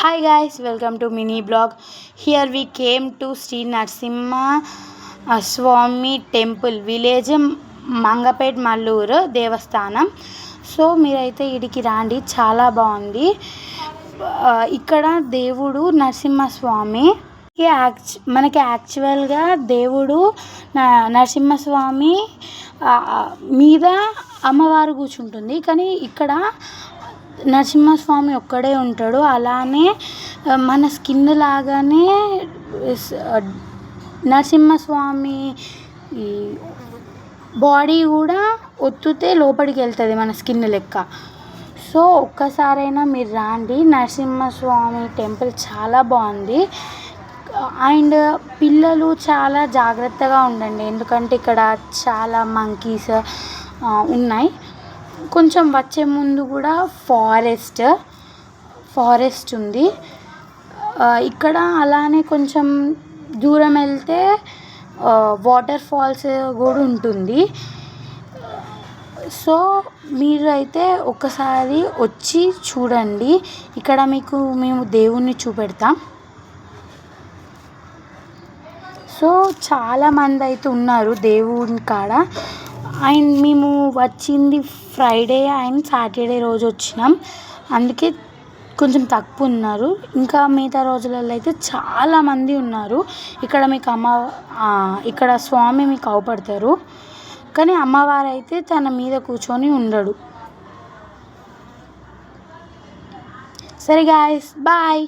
Hi guys, welcome to mini blog. Here we came to Sri Narsimha Swami Temple, village Mangapet Malluru Devasthanam. So మీరైతే ఇడికి రాండి, చాలా బాగుంది. ఇక్కడ దేవుడు నరసింహస్వామి. మనకి యాక్చువల్గా దేవుడు నరసింహస్వామి మీద అమ్మవారు కూర్చుంటుంది, కానీ ఇక్కడ నరసింహస్వామి ఒక్కడే ఉంటాడు. అలానే మన స్కిన్ లాగానే నరసింహస్వామి బాడీ కూడా ఒత్తుతే లోపలికి వెళ్తుంది మన స్కిన్ లెక్క. సో ఒక్కసారైనా మీరు రాండి, నరసింహస్వామి టెంపుల్ చాలా బాగుంది. అండ్ పిల్లలు చాలా జాగ్రత్తగా ఉండండి, ఎందుకంటే ఇక్కడ చాలా మంకీస్ ఉన్నాయి. కొంచెం వచ్చే ముందు కూడా ఫారెస్ట్ ఉంది ఇక్కడ. అలానే కొంచెం దూరం వెళ్తే వాటర్ ఫాల్స్ కూడా ఉంటుంది. సో మీరు అయితే ఒకసారి వచ్చి చూడండి. ఇక్కడ మేము దేవుణ్ణి చూపెడతాం. సో చాలామంది అయితే ఉన్నారు దేవుని కాడ. అండ్ మేము వచ్చింది ఫ్రైడే అండ్ సాటర్డే రోజు వచ్చినాం, అందుకే కొంచెం తక్కువ ఉన్నారు. ఇంకా మిగతా రోజులలో అయితే చాలామంది ఉన్నారు. ఇక్కడ ఇక్కడ స్వామి మీకు అవపడతారు, కానీ అమ్మవారు అయితే తన మీద కూర్చొని ఉండడు. సరే గాయస్, బాయ్.